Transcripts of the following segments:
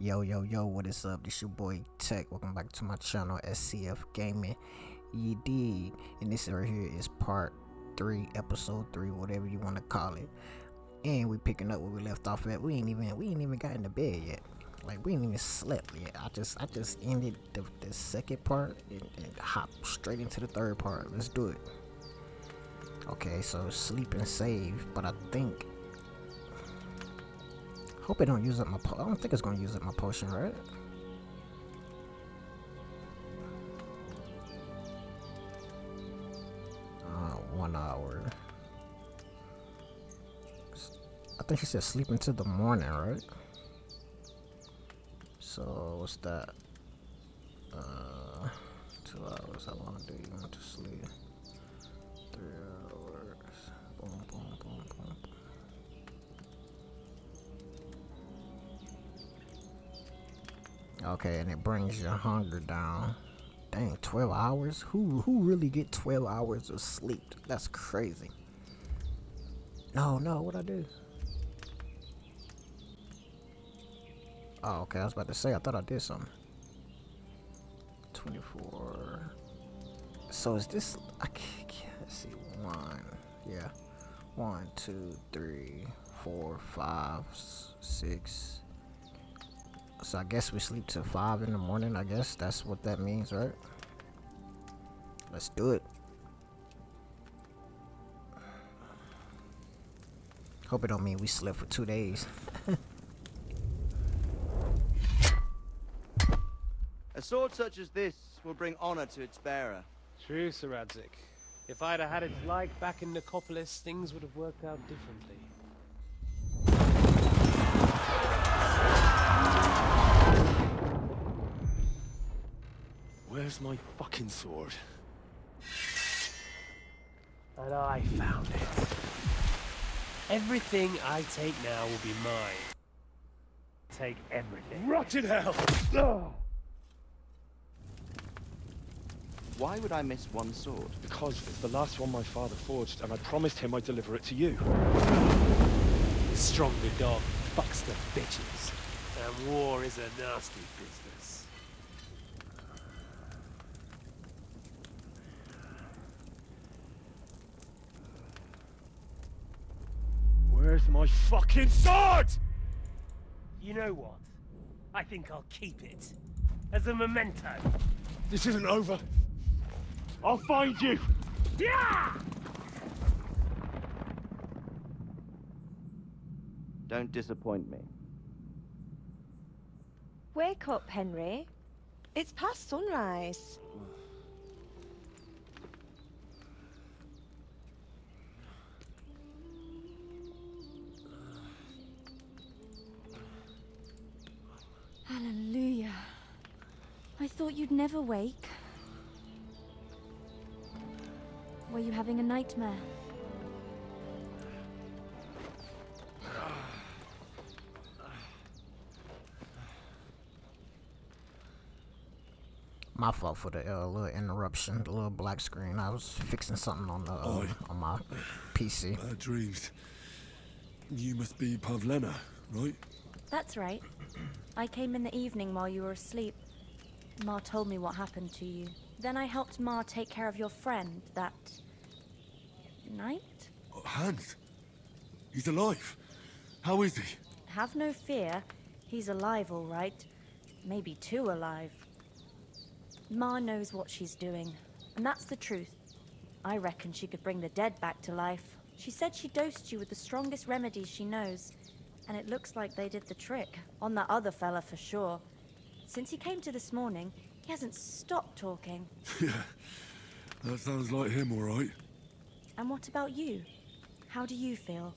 Yo, yo, yo, what is up? This your boy Tech. Welcome back to my channel, SCF Gaming. You dig? And this right here is part 3, episode 3, whatever you want to call it. And we picking up where we left off at. We ain't even got into bed yet. Like, we ain't even slept yet. I just ended the second part and hopped straight into the third part. Let's do it. Okay, so sleep and save, but I think, hope it don't use up my I don't think it's gonna use up my potion, right? Uh, 1 hour. I think she said sleep into the morning, right? So what's that? 2 hours. How long do you want to sleep? 3 hours. Boom, boom, boom, boom. Okay, and it brings your hunger down. Dang, 12 hours? Who really get 12 hours of sleep? That's crazy. No, what'd I do? Oh, okay, I was about to say, I thought I did something. 24. So is this, I can't see, 1, yeah. 1, 2, 3, 4, 5, 6. So I guess we sleep till 5 in the morning. I guess that's what that means, right? Let's do it. Hope it don't mean we slept for 2 days. A sword such as this will bring honor to its bearer. True, Sir Radzik. If I'd have had its like back in Nicopolis, things would have worked out differently. Where's my fucking sword? And I found it. Everything I take now will be mine. Take everything. Rot in hell! Oh. Why would I miss one sword? Because it's the last one my father forged, and I promised him I'd deliver it to you. The stronger dog fucks the bitches. And war is a nasty business. Where's my fucking sword? You know what? I think I'll keep it. As a memento. This isn't over. I'll find you! Yeah! Don't disappoint me. Wake up, Henry. It's past sunrise. Hallelujah. I thought you'd never wake. Were you having a nightmare? My fault for the little interruption, the little black screen. I was fixing something on the on my PC. Bad dreams. You must be Pavlena, right? That's right. I came in the evening while you were asleep. Ma told me what happened to you. Then I helped Ma take care of your friend that night? Oh, Hans. He's alive. How is he? Have no fear. He's alive, all right. Maybe too alive. Ma knows what she's doing, and that's the truth. I reckon she could bring the dead back to life. She said she dosed you with the strongest remedies she knows, and it looks like they did the trick. On that other fella for sure. Since he came to this morning, he hasn't stopped talking. Yeah, that sounds like him, all right. And what about you? How do you feel?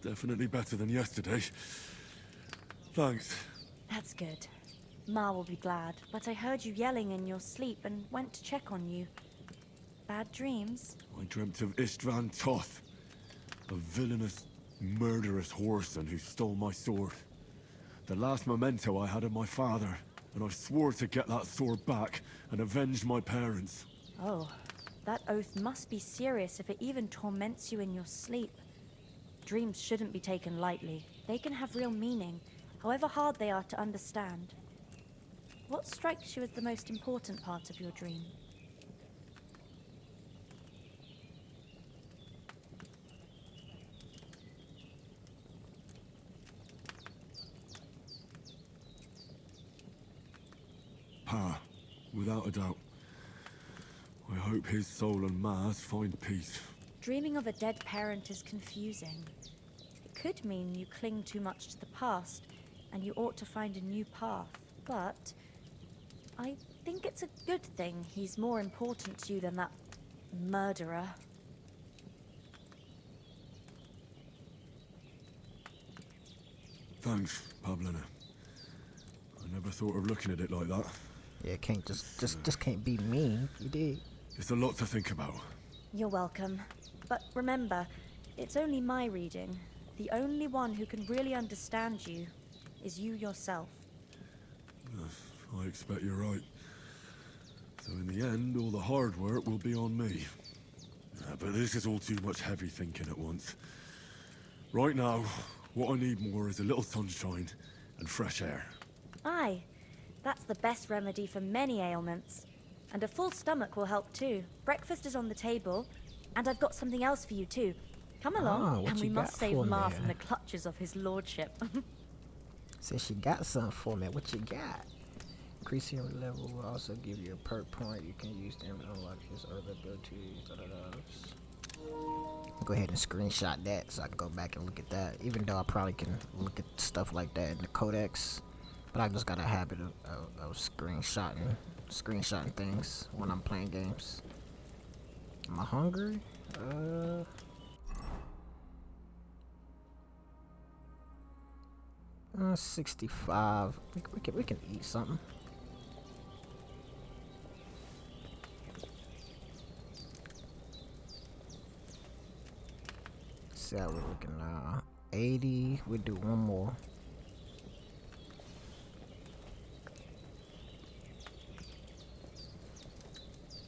Definitely better than yesterday. Thanks. That's good. Ma will be glad, but I heard you yelling in your sleep and went to check on you. Bad dreams? I dreamt of Istvan Toth, a villainous, murderous whoreson who stole my sword. The last memento I had of my father, and I swore to get that sword back and avenge my parents. Oh, that oath must be serious if it even torments you in your sleep. Dreams shouldn't be taken lightly. They can have real meaning, however hard they are to understand. What strikes you as the most important part of your dream? Pa, without a doubt. I hope his soul and Ma's find peace. Dreaming of a dead parent is confusing. It could mean you cling too much to the past, and you ought to find a new path. But I think it's a good thing he's more important to you than that murderer. Thanks, Pablina. I never thought of looking at it like that. Yeah, it can't just can't be mean. You did. It's a lot to think about. You're welcome. But remember, it's only my reading. The only one who can really understand you is you yourself. I expect you're right. So in the end, all the hard work will be on me. But this is all too much heavy thinking at once. Right now, what I need more is a little sunshine and fresh air. Aye, that's the best remedy for many ailments. And a full stomach will help too. Breakfast is on the table, and I've got something else for you too. Come along, what and you we must got save for Ma me? from the clutches of his lordship. Says she got something for me. What you got? Increasing your level will also give you a perk point. You can use them to unlock his other abilities. Go ahead and screenshot that so I can go back and look at that. Even though I probably can look at stuff like that in the codex, but I just got a habit of screenshotting things when I'm playing games. Am I hungry? 65. We can eat something. See how we're looking now. 80. We do one more.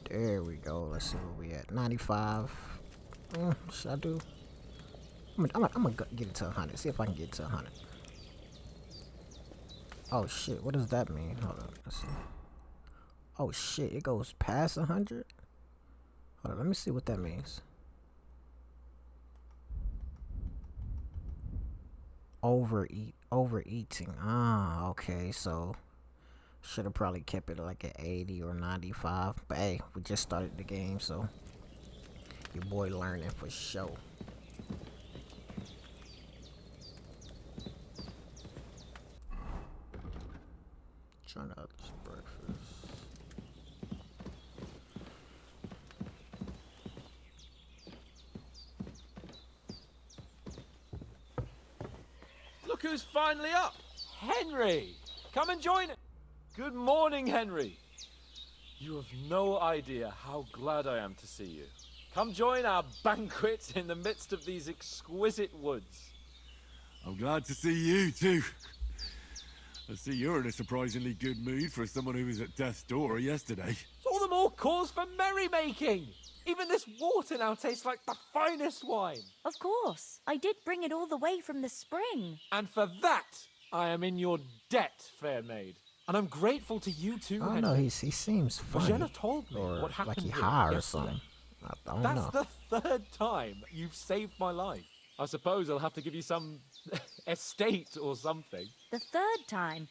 There we go. Let's see where we at. 95. Should I do? I'm gonna get it to 100. See if I can get it to 100. Oh shit, what does that mean? Hold on, let's see. Oh shit, it goes past 100? Hold on, let me see what that means. Overeating. Ah, okay, so should have probably kept it like at 80 or 95. But hey, we just started the game, so your boy learning for sure. Trying out this breakfast. Look who's finally up! Henry! Come and join it! Good morning, Henry! You have no idea how glad I am to see you. Come join our banquet in the midst of these exquisite woods. I'm glad to see you too. I see you're in a surprisingly good mood for someone who was at death's door yesterday. It's all the more cause for merrymaking! Even this water now tastes like the finest wine. Of course, I did bring it all the way from the spring. And for that, I am in your debt, fair maid. And I'm grateful to you too, I Henry. don't know, he seems funny. Jenna told me or what happened like he here high or yesterday. something. I don't That's know. the third time you've saved my life. I suppose I'll have to give you some estate or something. The third time?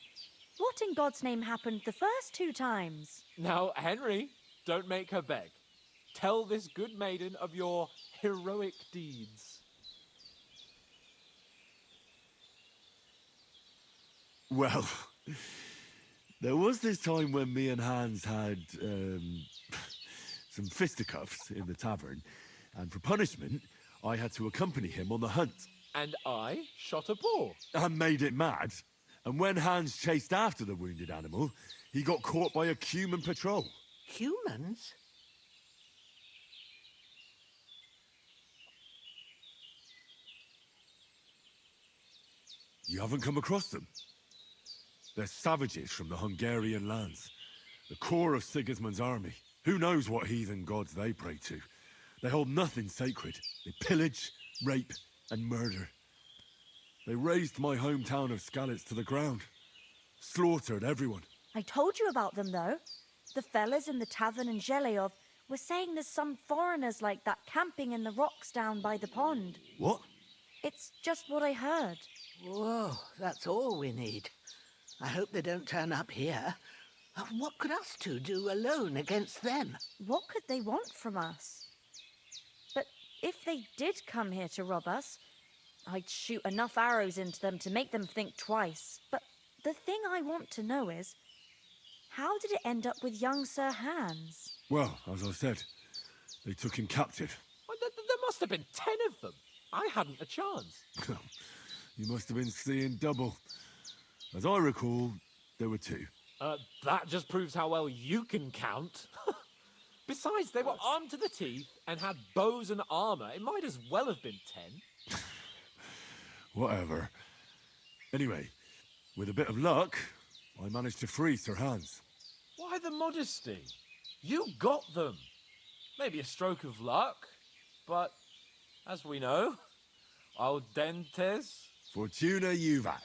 What in God's name happened the first 2 times? Now, Henry, don't make her beg. Tell this good maiden of your heroic deeds. Well, there was this time when me and Hans had some fisticuffs in the tavern, and for punishment, I had to accompany him on the hunt. And I shot a boar. And made it mad. And when Hans chased after the wounded animal, he got caught by a human patrol. Humans? You haven't come across them? They're savages from the Hungarian lands. The core of Sigismund's army. Who knows what heathen gods they pray to? They hold nothing sacred. They pillage, rape, and murder. They razed my hometown of Skalitz to the ground. Slaughtered everyone. I told you about them, though. The fellas in the tavern in Zheleov were saying there's some foreigners like that camping in the rocks down by the pond. What? It's just what I heard. Whoa, that's all we need. I hope they don't turn up here. What could us two do alone against them? What could they want from us? But if they did come here to rob us, I'd shoot enough arrows into them to make them think twice. But the thing I want to know is, how did it end up with young Sir Hans? Well, as I said, they took him captive. Well, there must have been 10 of them. I hadn't a chance. You must have been seeing double. As I recall, there were 2. That just proves how well you can count. Besides, they were armed to the teeth and had bows and armor. It might as well have been 10. Whatever. Anyway, with a bit of luck, I managed to free Sir Hans. Why the modesty? You got them. Maybe a stroke of luck, but as we know, al dentes. Fortuna juvat.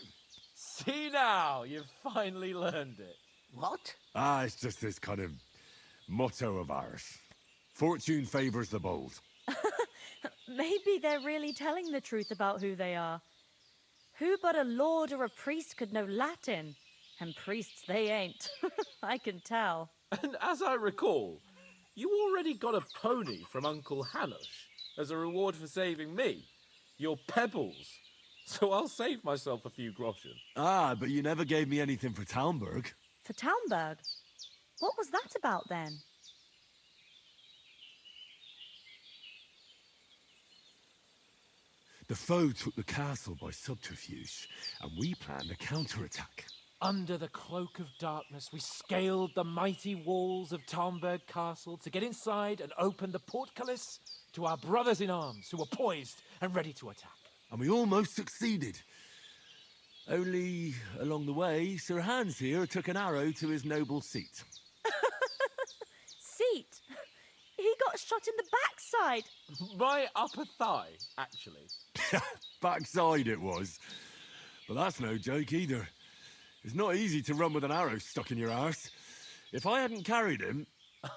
See now, you've finally learned it. What? It's just this kind of motto of ours. Fortune favors the bold. Maybe they're really telling the truth about who they are. Who but a lord or a priest could know Latin? And priests they ain't. I can tell. And as I recall, you already got a pony from Uncle Hanush as a reward for saving me. Your pebbles. So I'll save myself a few groschen. But you never gave me anything for Talmberg. For Talmberg? What was that about then? The foe took the castle by subterfuge, and we planned a counterattack. Under the cloak of darkness, we scaled the mighty walls of Talmberg Castle to get inside and open the portcullis to our brothers in arms who were poised and ready to attack. And we almost succeeded. Only, along the way, Sir Hans here took an arrow to his noble seat. Seat? He got shot in the backside. My upper thigh, actually. Backside it was. But that's no joke either. It's not easy to run with an arrow stuck in your arse. If I hadn't carried him...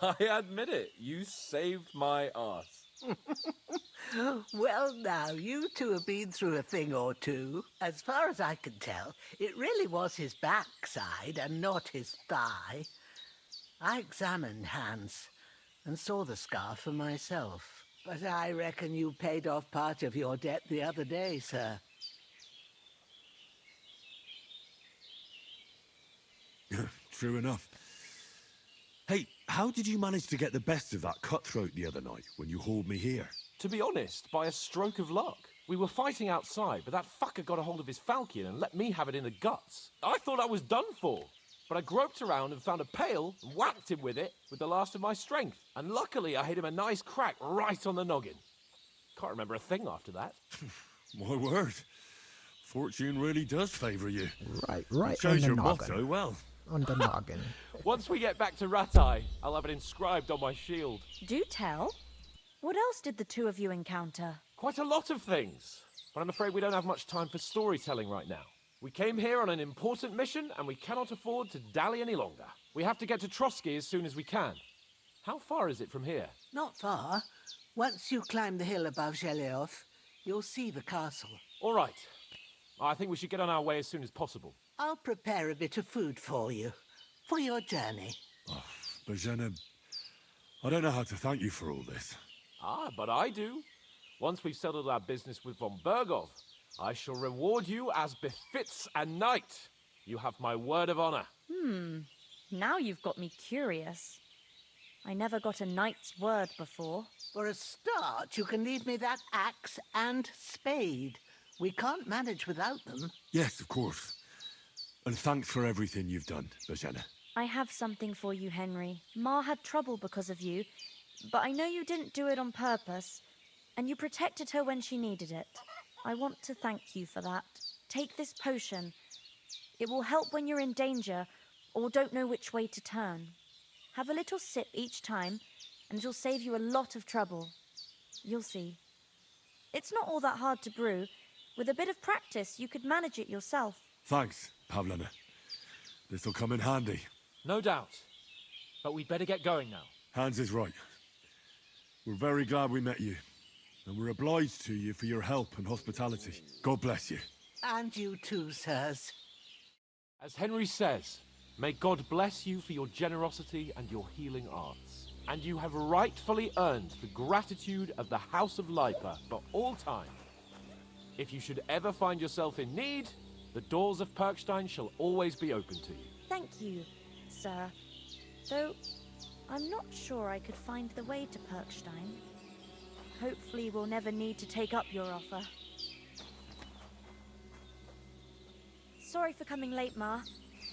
I admit it, you saved my arse. Well, now, you two have been through a thing or two. As far as I can tell, it really was his backside and not his thigh. I examined Hans and saw the scar for myself. But I reckon you paid off part of your debt the other day, sir. True enough. Hey, how did you manage to get the best of that cutthroat the other night when you hauled me here? To be honest, by a stroke of luck. We were fighting outside, but that fucker got a hold of his falchion and let me have it in the guts. I thought I was done for. But I groped around and found a pail and whacked him with it with the last of my strength. And luckily I hit him a nice crack right on the noggin. Can't remember a thing after that. My word. Fortune really does favour you. Right It shows on the your noggin. motto well. On the noggin. Once we get back to Ratai, I'll have it inscribed on my shield. Do tell. What else did the two of you encounter? Quite a lot of things. But I'm afraid we don't have much time for storytelling right now. We came here on an important mission, and we cannot afford to dally any longer. We have to get to Trotsky as soon as we can. How far is it from here? Not far. Once you climb the hill above Zheleov, you'll see the castle. All right. I think we should get on our way as soon as possible. I'll prepare a bit of food for you, for your journey. Bozhena, I don't know how to thank you for all this. But I do. Once we've settled our business with von Bergov, I shall reward you as befits a knight. You have my word of honor. Now you've got me curious. I never got a knight's word before. For a start, you can leave me that axe and spade. We can't manage without them. Yes, of course. And thanks for everything you've done, Bozhena. I have something for you, Henry. Ma had trouble because of you, but I know you didn't do it on purpose, and you protected her when she needed it. I want to thank you for that. Take this potion. It will help when you're in danger or don't know which way to turn. Have a little sip each time, and it'll save you a lot of trouble. You'll see. It's not all that hard to brew. With a bit of practice, you could manage it yourself. Thanks, Pavlina. This'll come in handy. No doubt. But we'd better get going now. Hans is right. We're very glad we met you. And we're obliged to you for your help and hospitality. God bless you. And you too, sirs. As Henry says, may God bless you for your generosity and your healing arts. And you have rightfully earned the gratitude of the House of Lipa for all time. If you should ever find yourself in need, the doors of Perkstein shall always be open to you. Thank you, sir. Though, I'm not sure I could find the way to Perkstein. Hopefully we'll never need to take up your offer. Sorry for coming late, Ma.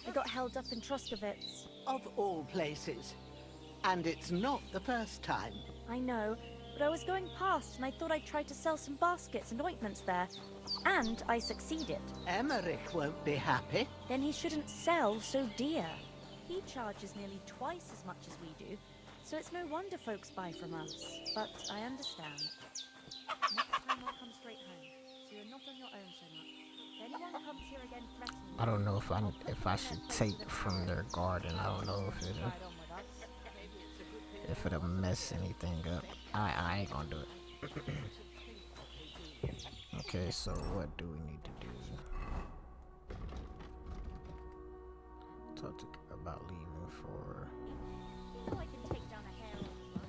I got held up in Troskowitz. Of all places. And it's not the first time. I know, but I was going past and I thought I'd try to sell some baskets and ointments there. And I succeeded. Emmerich won't be happy. Then he shouldn't sell so dear. He charges nearly twice as much as we do, so it's no wonder folks buy from us. But I understand. Next time I'll come straight home, so you're not on your own so much. If anyone comes here again threatening you, I don't know if I should take from their garden. I don't know if it'll mess anything up. I ain't gonna do it. Okay, so what do we need to do? Talk to about leaving for. you know I can take down a hair on the run.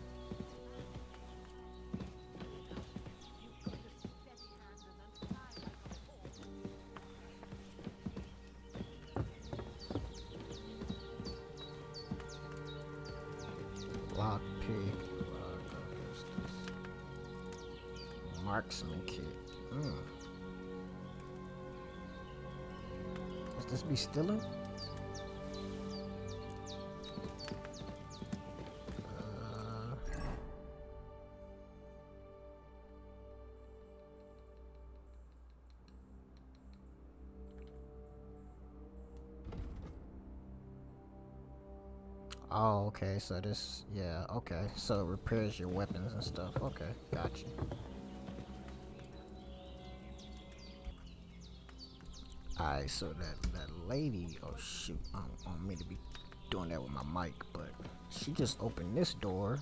Lock pick. Marksman kit. Is this be stealing? Oh, okay, so this, yeah, okay, so it repairs your weapons and stuff. Okay, gotcha. Alright, so that lady, oh shoot, I don't mean to be doing that with my mic, but she just opened this door.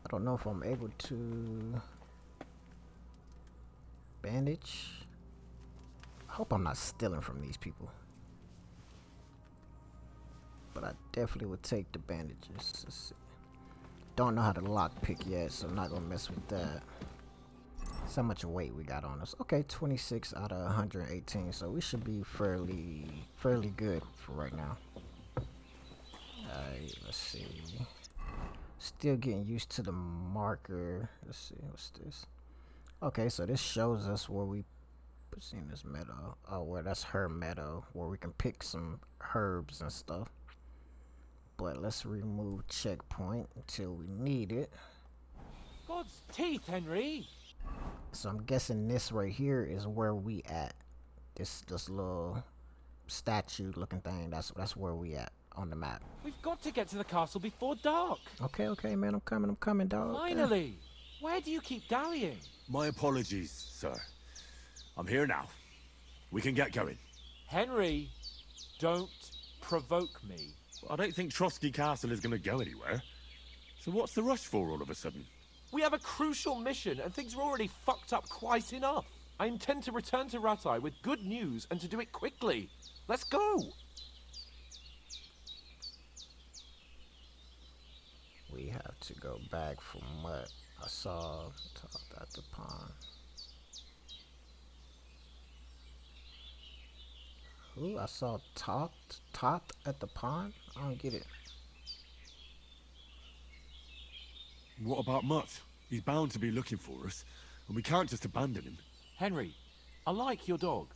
I don't know if I'm able to bandage. I hope I'm not stealing from these people. But I definitely would take the bandages. Let's see. Don't know how to lockpick yet, so I'm not gonna mess with that. That's how much weight we got on us. Okay, 26 out of 118, so we should be fairly good for right now. Alright, let's see. Still getting used to the marker. Let's see, what's this? Okay, so this shows us where we seen this meadow. Oh, well, that's her meadow, where we can pick some herbs and stuff. But let's remove checkpoint until we need it. God's teeth, Henry! So I'm guessing this right here is where we at. This little statue looking thing, that's where we at on the map. We've got to get to the castle before dark. Okay, man, I'm coming, dog. Finally! Where do you keep dallying? My apologies, sir. I'm here now. We can get going. Henry, don't provoke me. I don't think Trotsky Castle is going to go anywhere. So what's the rush for all of a sudden? We have a crucial mission, and things are already fucked up quite enough. I intend to return to Ratai with good news, and to do it quickly. Let's go! We have to go back from what I saw at the pond. Who? I saw Tot at the pond? I don't get it. What about Mutt? He's bound to be looking for us, and we can't just abandon him. Henry, I like your dog,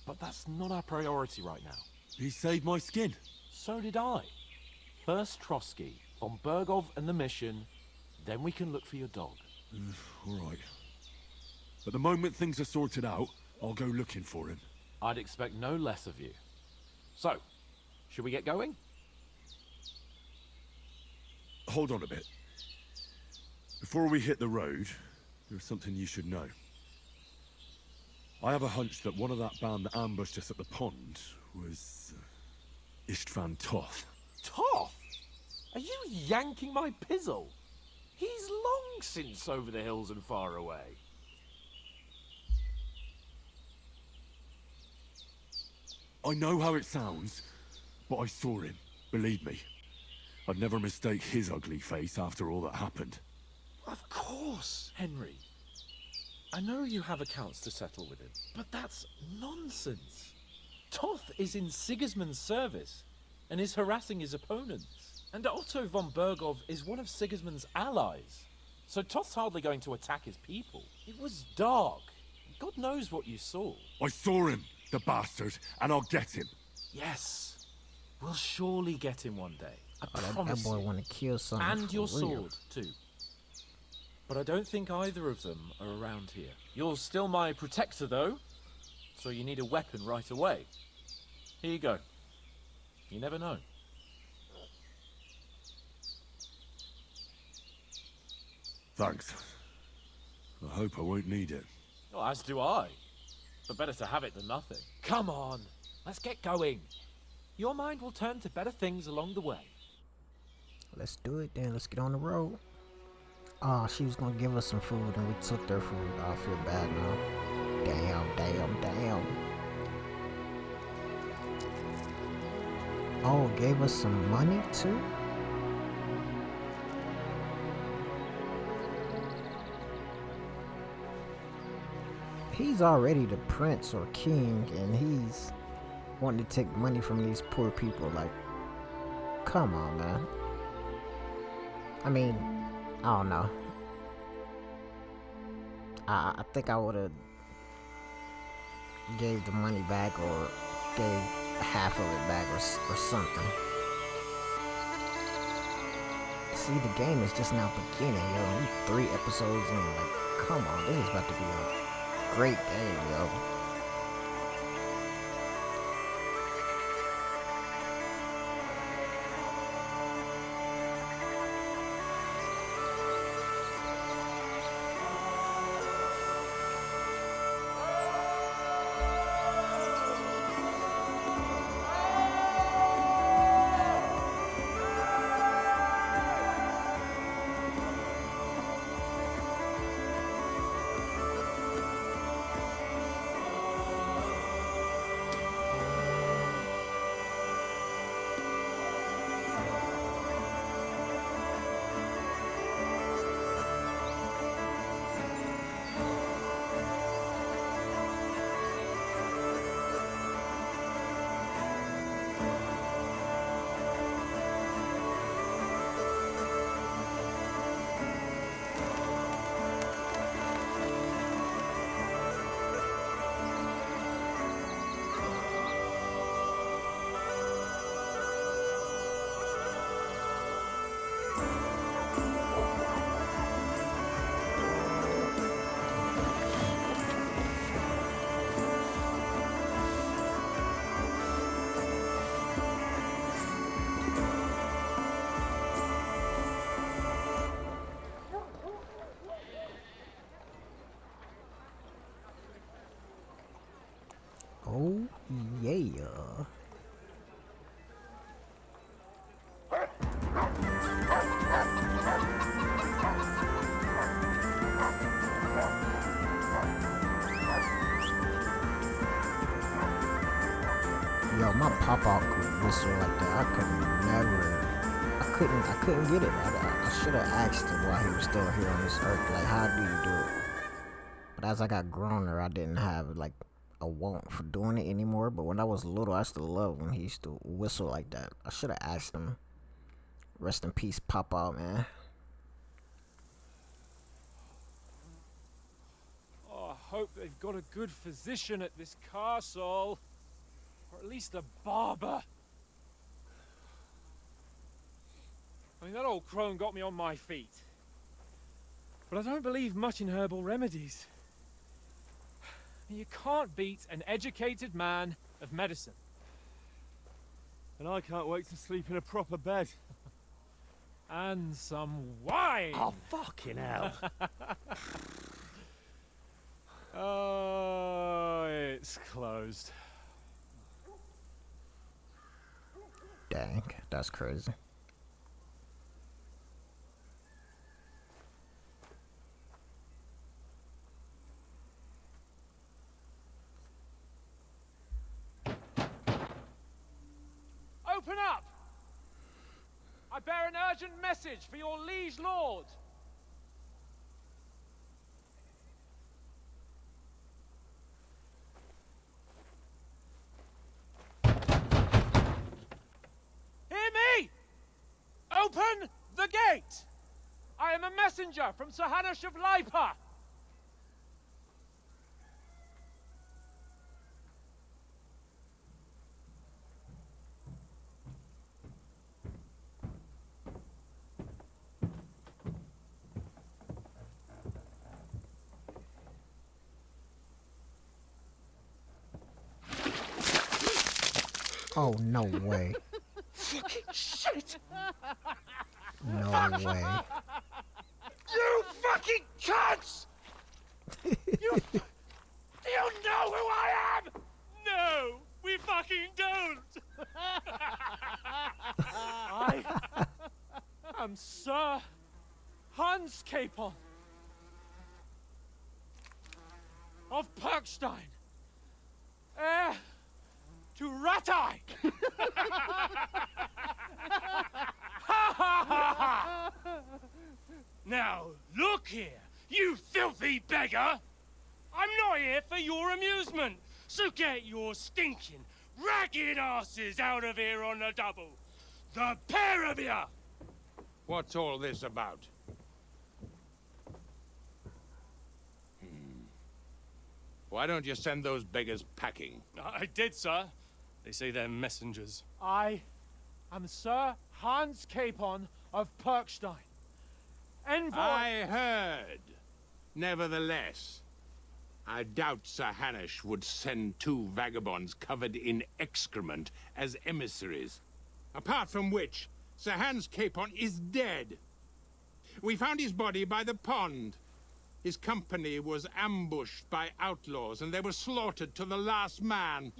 but that's not our priority right now. He saved my skin. So did I. First Trotsky, von Bergov and the mission, then we can look for your dog. All right. But the moment things are sorted out, I'll go looking for him. I'd expect no less of you. So, should we get going? Hold on a bit. Before we hit the road, there's something you should know. I have a hunch that one of that band that ambushed us at the pond was Istvan Toth. Toth? Are you yanking my pizzle? He's long since over the hills and far away. I know how it sounds, but I saw him, believe me. I'd never mistake his ugly face after all that happened. Of course, Henry. I know you have accounts to settle with him, but that's nonsense. Toth is in Sigismund's service and is harassing his opponents. And Otto von Bergov is one of Sigismund's allies. So Toth's hardly going to attack his people. It was dark. God knows what you saw. I saw him, the bastard, and I'll get him. Yes. We'll surely get him one day. I That promise boy you. want to kill something. And for your real. sword, too. But I don't think either of them are around here. You're still my protector, though, so you need a weapon right away. Here you go. You never know. Thanks. I hope I won't need it. Well, as do I. But better to have it than nothing. Come on, let's get going. Your mind will turn to better things along the way. Let's do it then. Let's get on the road. Oh, she was gonna give us some food and we took their food. Oh, I feel bad now. Damn. Oh, gave us some money too? He's already the prince or king and he's wanting to take money from these poor people. Like, come on, man. I mean, I don't know. I think I would have gave the money back or gave half of it back or something. See, the game is just now beginning, yo. We 3 episodes in. Like, come on, this is about to be a great game, yo. Oh, yeah. Yo, my pop-out could whistle like that. I couldn't get it. I should have asked him why he was still here on this earth. Like, how do you do it? But as I got growner, I didn't have, like, a want for doing it anymore. But when I was little, I still loved when he used to whistle like that. I should have asked him. Rest in peace, Pop-Out, man. Oh, I hope they've got a good physician at this castle. Or at least a barber. I mean, that old crone got me on my feet. But I don't believe much in herbal remedies. You can't beat an educated man of medicine. And I can't wait to sleep in a proper bed. And some wine! Oh, fucking hell. Oh, it's closed. Dang, that's crazy. Open up! I bear an urgent message for your liege lord. Hear me! Open the gate! I am a messenger from Sir Henry of Skalitz. Oh, no way. Fucking shit! No way. You fucking cunts! You know who I am? No, we fucking don't! I am Sir Hans Capon of Perkstein, heir to Ratai! Now, look here, you filthy beggar! I'm not here for your amusement, so get your stinking, ragged asses out of here on the double! The pair of you! What's all this about? Why don't you send those beggars packing? I did, sir. They say they're messengers. I am Sir Hans Capon of Perkstein. Envoy... I heard. Nevertheless, I doubt Sir Hanush would send two vagabonds covered in excrement as emissaries. Apart from which, Sir Hans Capon is dead. We found his body by the pond. His company was ambushed by outlaws, and they were slaughtered to the last man.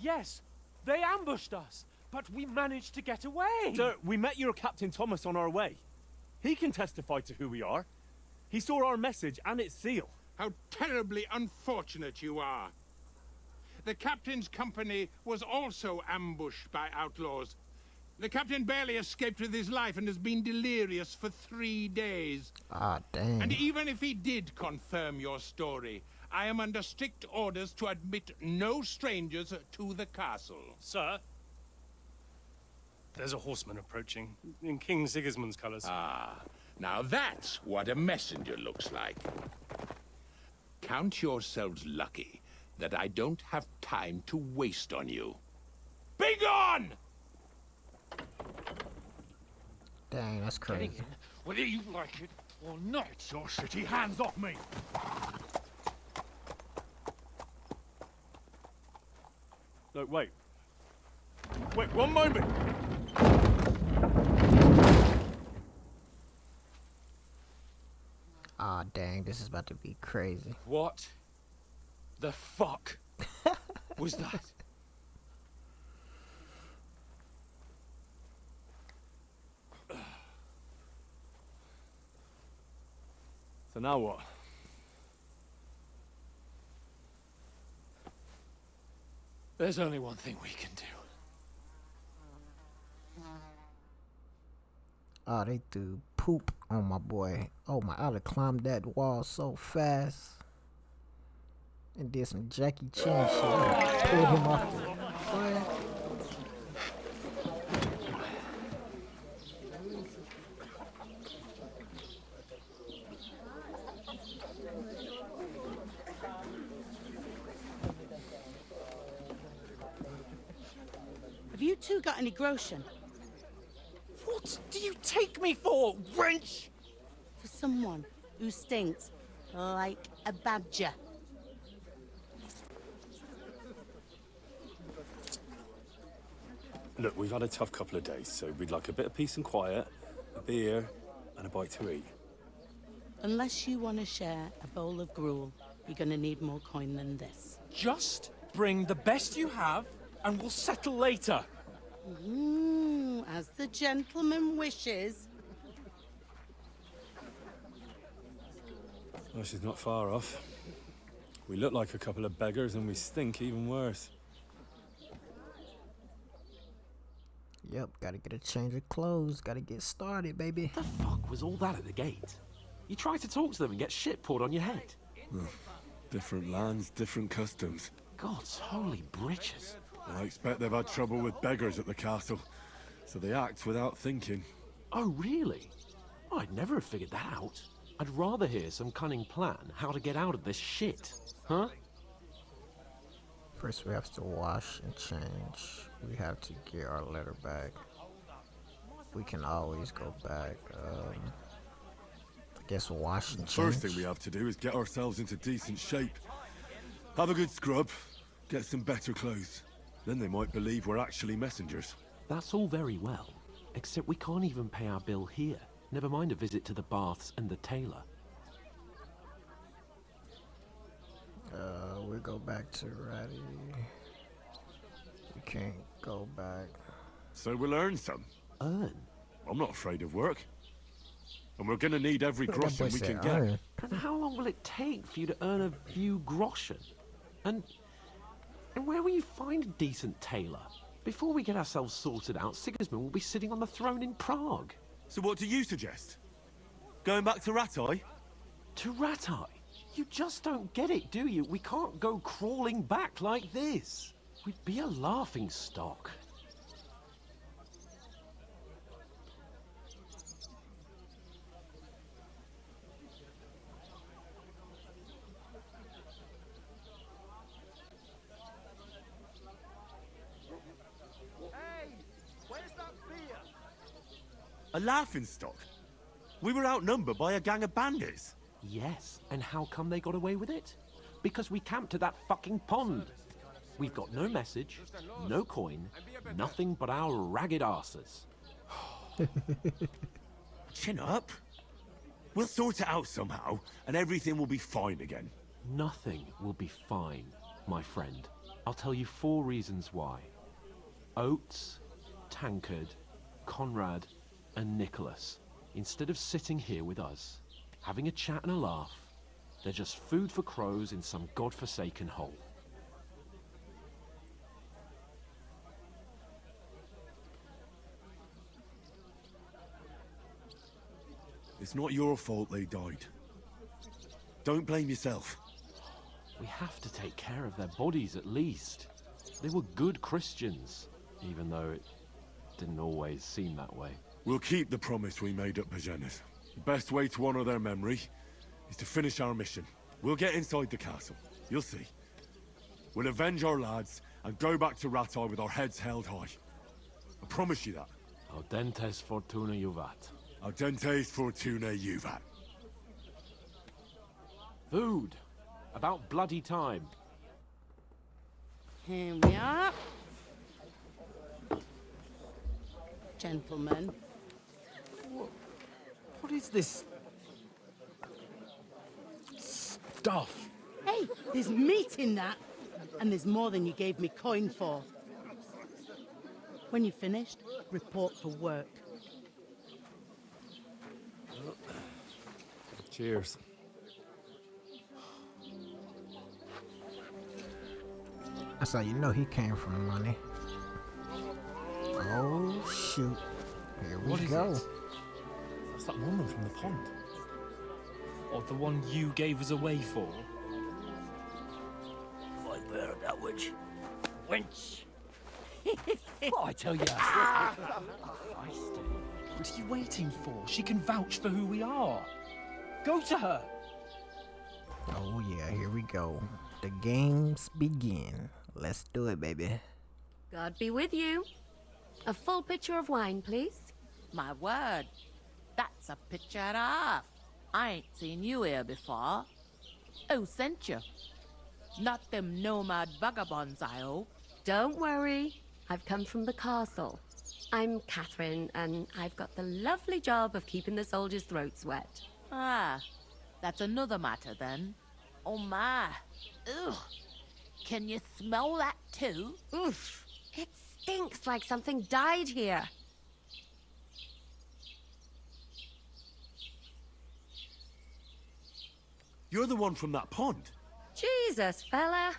Yes, they ambushed us, but we managed to get away. Sir, we met your Captain Thomas on our way. He can testify to who we are. He saw our message and its seal. How terribly unfortunate you are. The captain's company was also ambushed by outlaws. The captain barely escaped with his life and has been delirious for 3 days. Ah, dang. And even if he did confirm your story, I am under strict orders to admit no strangers to the castle. Sir, there's a horseman approaching in King Sigismund's colours. Ah, now that's what a messenger looks like. Count yourselves lucky that I don't have time to waste on you. Be gone! Dang, that's crazy. Whether you like it or not. Your shitty hands off me! Look, wait. Wait, one moment! Ah, dang, this is about to be crazy. What the fuck was that? So now what? There's only one thing we can do. Oh, they threw poop on my boy. Oh my, I'd have climbed that wall so fast. And did some Jackie Chan shit. I pulled him off the boy. Have you two got any groschen? What do you take me for, wench? For someone who stinks like a badger. Look, we've had a tough couple of days, so we'd like a bit of peace and quiet, a beer, and a bite to eat. Unless you want to share a bowl of gruel. You're gonna need more coin than this. Just bring the best you have, and we'll settle later. As the gentleman wishes. Well, she's not far off. We look like a couple of beggars and we stink even worse. Yep, gotta get a change of clothes. Gotta get started, baby. What the fuck was all that at the gate? You try to talk to them and get shit poured on your head. Different lands, different customs. God's holy britches. I expect they've had trouble with beggars at the castle, so they act without thinking. Oh, really? I'd never have figured that out. I'd rather hear some cunning plan how to get out of this shit. Huh? First, we have to wash and change. We have to get our letter back. We can always go back. I guess wash and change. First thing we have to do is get ourselves into decent shape. Have a good scrub, get some better clothes. Then they might believe we're actually messengers. That's all very well, except we can't even pay our bill here. Never mind a visit to the baths and the tailor. We'll go back to Ratty. We can't go back. So we'll earn some. Earn? I'm not afraid of work. And we're gonna need every groschen we can get. And how long will it take for you to earn a few groschen? And where will you find a decent tailor? Before we get ourselves sorted out, Sigismund will be sitting on the throne in Prague. So what do you suggest? Going back to Ratai? To Ratai? You just don't get it, do you? We can't go crawling back like this. We'd be a laughing stock. A laughing stock? We were outnumbered by a gang of bandits. Yes, and how come they got away with it? Because we camped at that fucking pond. We've got no message, no coin, nothing but our ragged arses. Chin up. We'll sort it out somehow, and everything will be fine again. Nothing will be fine, my friend. I'll tell you 4 reasons why. Oates, Tankard, Conrad, and Nicholas, instead of sitting here with us, having a chat and a laugh, they're just food for crows in some godforsaken hole. It's not your fault they died. Don't blame yourself. We have to take care of their bodies at least. They were good Christians, even though it didn't always seem that way. We'll keep the promise we made at Pagenes. The best way to honor their memory is to finish our mission. We'll get inside the castle. You'll see. We'll avenge our lads and go back to Ratai with our heads held high. I promise you that. Audentes fortuna juvat. Audentes fortuna juvat. Food. About bloody time. Here we are. Gentlemen. What is this stuff? Hey, there's meat in that. And there's more than you gave me coin for. When you're finished, report for work. Cheers. That's how you know he came from money. Oh, shoot. Here we go. It's that woman from the pond. Or the one you gave us away for. I bear that witch. Wench! What I tell you? What are you waiting for? She can vouch for who we are. Go to her. Oh yeah, here we go. The games begin. Let's do it, baby. God be with you. A full pitcher of wine, please. My word, that's a picture and a half. I ain't seen you here before. Who sent you? Not them nomad vagabonds, I hope. Don't worry. I've come from the castle. I'm Catherine, and I've got the lovely job of keeping the soldiers' throats wet. Ah, that's another matter then. Oh my. Ugh. Can you smell that too? Oof. It stinks like something died here. You're the one from that pond. Jesus, fella.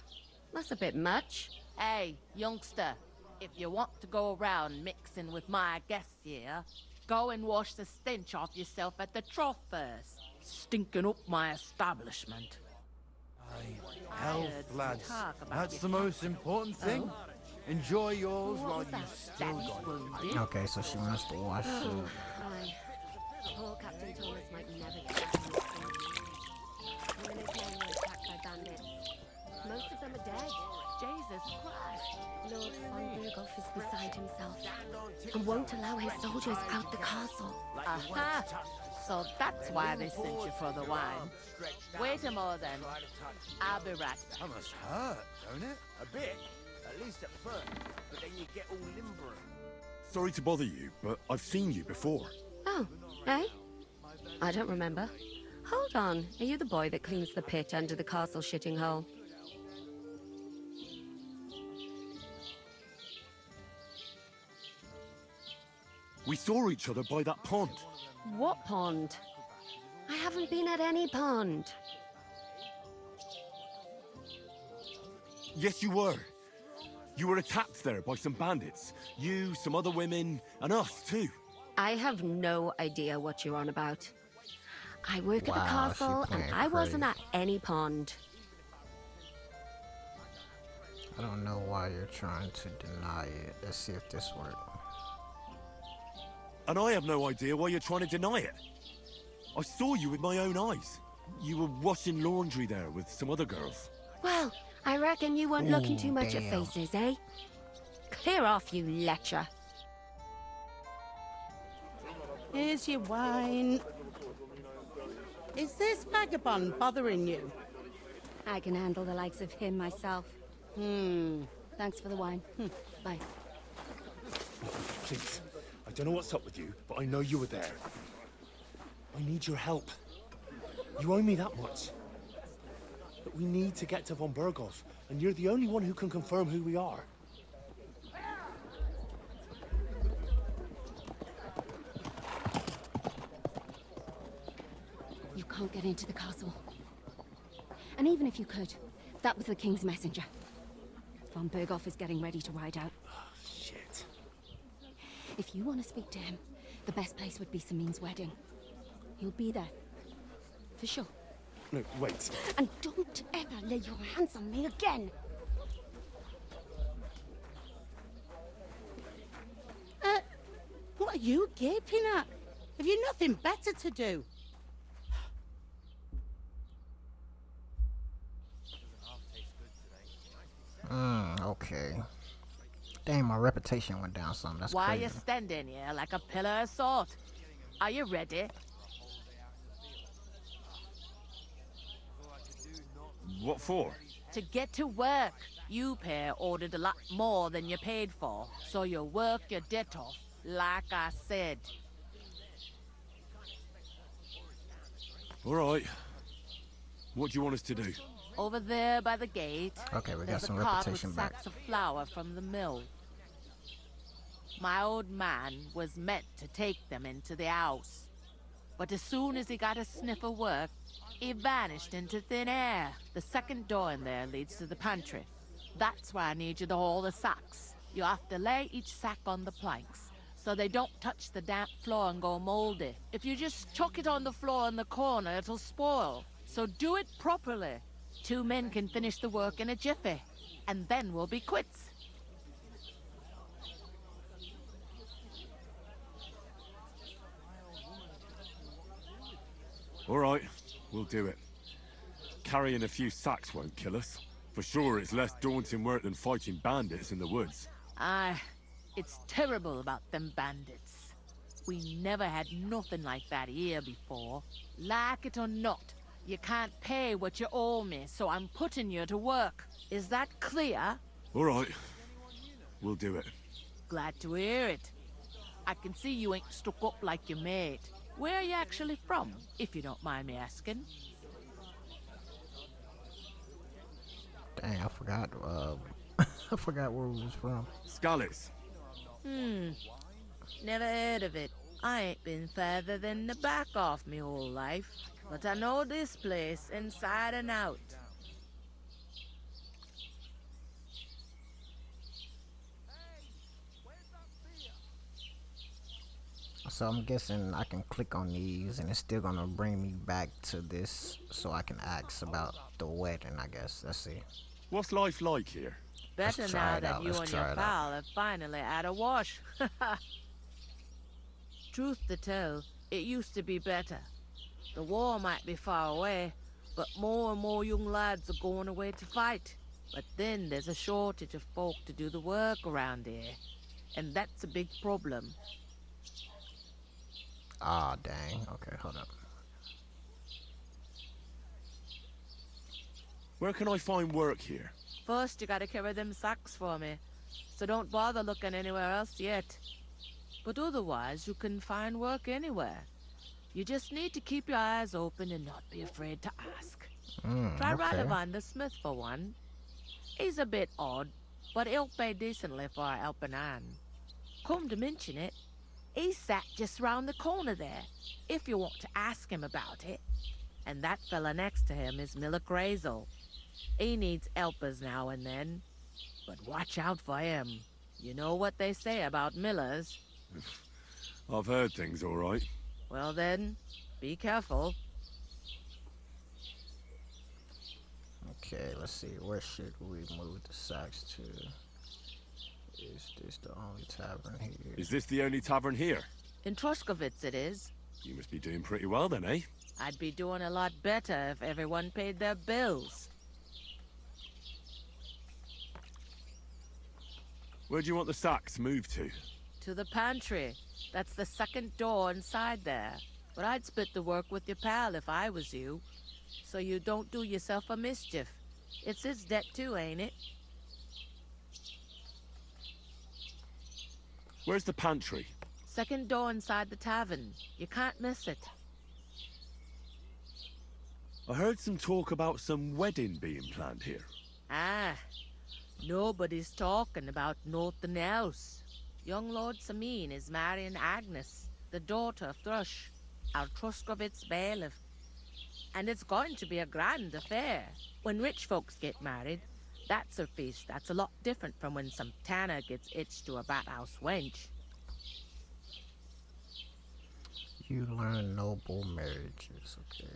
That's a bit much. Hey, youngster. If you want to go around mixing with my guests here, go and wash the stench off yourself at the trough first. Stinking up my establishment. Health, lads. That's the most important thing. Enjoy yours while you still got it. Okay, so she wants to wash it. Aye. Poor Captain Thomas might never get back to his senses. Him and his men were attacked by bandits. Most of them are dead. Jesus Christ. Lord von Berghoff is beside himself and won't allow his soldiers out the castle. Aha! So that's why they sent you for the wine. Wait a moment then. I'll be right back. That must hurt, don't it? A bit. At least at first. But then you get all limber. Sorry to bother you, but I've seen you before. Oh, eh? I don't remember. Hold on, are you the boy that cleans the pit under the castle shitting hole? We saw each other by that pond. What pond? I haven't been at any pond. Yes, you were. You were attacked there by some bandits. You, some other women, and us too. I have no idea what you're on about. I work at the Wow, she castle, and playing I wasn't crazy. at any pond. I don't know why you're trying to deny it. Let's see if this works. And I have no idea why you're trying to deny it. I saw you with my own eyes. You were washing laundry there with some other girls. Well, I reckon you weren't looking too much at damn. faces, eh? Clear off, you lecher. Here's your wine. Is this vagabond bothering you? I can handle the likes of him myself. Thanks for the wine. Bye. Please. I don't know what's up with you, but I know you were there. I need your help. You owe me that much. But we need to get to von Berghoff, and you're the only one who can confirm who we are. You can't get into the castle. And even if you could, that was the King's messenger. Von Berghoff is getting ready to ride out. Shit. If you want to speak to him, the best place would be Samin's wedding. He'll be there. For sure. No, wait. And don't ever lay your hands on me again! What are you gaping at? Have you nothing better to do? Okay. Dang, my reputation went down some. That's Why crazy. you standing here like a pillar of salt? Are you ready? What for? To get to work. You pair ordered a lot more than you paid for, so you work your debt off, like I said. All right. What do you want us to do? Over there by the gate, Okay, we got there's some a cart reputation with back. sacks of flour from the mill. My old man was meant to take them into the house. But as soon as he got a sniff of work, he vanished into thin air. The second door in there leads to the pantry. That's why I need you to haul the sacks. You have to lay each sack on the planks, so they don't touch the damp floor and go moldy. If you just chuck it on the floor in the corner, it'll spoil. So do it properly. 2 men can finish the work in a jiffy, and then we'll be quits. All right, we'll do it. Carrying a few sacks won't kill us. For sure, it's less daunting work than fighting bandits in the woods. Aye, it's terrible about them bandits. We never had nothing like that here before. Like it or not, you can't pay what you owe me, so I'm putting you to work. Is that clear? All right, we'll do it. Glad to hear it. I can see you ain't stuck up like your mate. Where are you actually from, if you don't mind me asking? Dang, I forgot. I forgot where we was from. Skalitz. Never heard of it. I ain't been further than the back off me whole life, but I know this place inside and out. So I'm guessing I can click on these and it's still gonna bring me back to this so I can ask about the wedding, I guess. Let's see. What's life like here? Better Let's try now it that out. you Let's and try your it pal have finally had a wash. Truth to tell, it used to be better. The war might be far away, but more and more young lads are going away to fight. But then there's a shortage of folk to do the work around here, and that's a big problem. Ah, dang. Okay, hold up. Where can I find work here? First, you gotta carry them sacks for me, so don't bother looking anywhere else yet. But otherwise, you can find work anywhere. You just need to keep your eyes open and not be afraid to ask. Try Okay. Radovan the smith for one. He's a bit odd, but he'll pay decently for a helping hand. Come to mention it, he's sat just round the corner there, if you want to ask him about it. And that fella next to him is Miller Crazel. He needs helpers now and then, but watch out for him. You know what they say about Millers. I've heard things, all right. Well then, be careful. Okay, let's see. Where should we move the sacks to? Is this the only tavern here? Is this the only tavern here? In Troskovitz it is. You must be doing pretty well then, eh? I'd be doing a lot better if everyone paid their bills. Where do you want the sacks moved to? To the pantry. That's the second door inside there. But I'd split the work with your pal if I was you. So you don't do yourself a mischief. It's his debt too, ain't it? Where's the pantry? Second door inside the tavern. You can't miss it. I heard some talk about some wedding being planned here. Ah, nobody's talking about nothing else. Young Lord Samin is marrying Agnes, the daughter of Thrush, our Troskovitz bailiff. And it's going to be a grand affair. When rich folks get married, that's a feast that's a lot different from when some tanner gets hitched to a bathhouse wench. You learn noble marriages, okay.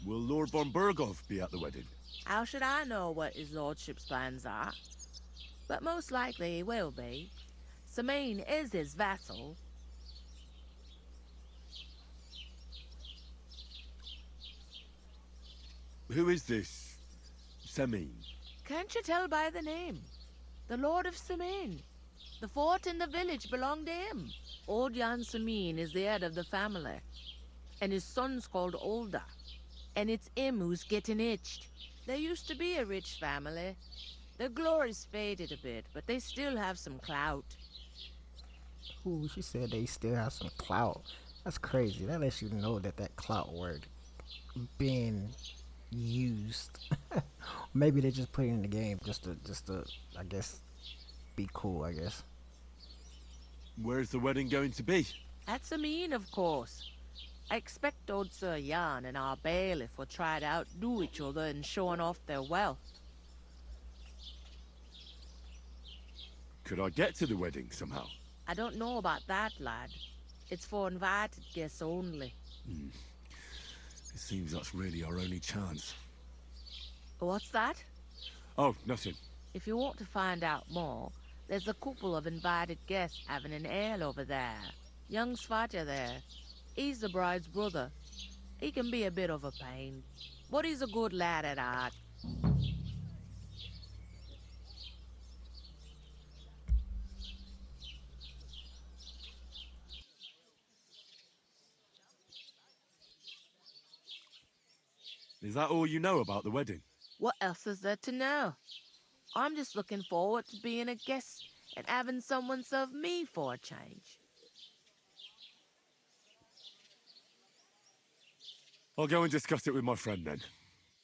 Will Lord von Burgov be at the wedding? How should I know what his lordship's plans are? But most likely he will be. Samin is his vassal. Who is this Semin? Can't you tell by the name? The Lord of Samin. The fort and the village belong to him. Old Jan Samin is the head of the family. And his son's called Olda. And it's him who's getting itched. There used to be a rich family. Their glory's faded a bit, but they still have some clout. Ooh, she said they still have some clout. That's crazy. That lets you know that that clout word being used. Maybe they just put it in the game just to I guess be cool, I guess. Where's the wedding going to be? At Samin, of course. I expect old Sir Jan and our bailiff will try to outdo each other in showing off their wealth. Could I get to the wedding somehow? I don't know about that, lad. It's for invited guests only. It seems that's really our only chance. What's that? Oh, nothing. If you want to find out more, there's a couple of invited guests having an ale over there. Young Svaja there. He's the bride's brother. He can be a bit of a pain, but he's a good lad at heart. Is that all you know about the wedding? What else is there to know? I'm just looking forward to being a guest and having someone serve me for a change. I'll go and discuss it with my friend then.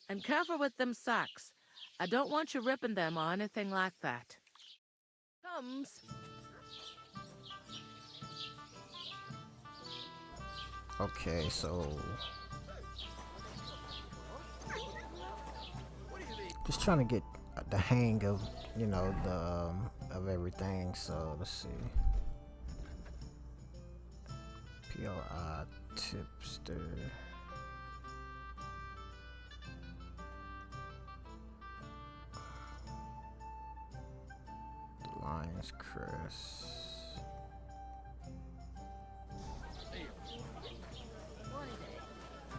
And careful with them sacks. I don't want you ripping them or anything like that. Comes. Okay, so just trying to get the hang of, you know, the of everything. So let's see. POI tipster. Lion's Crest.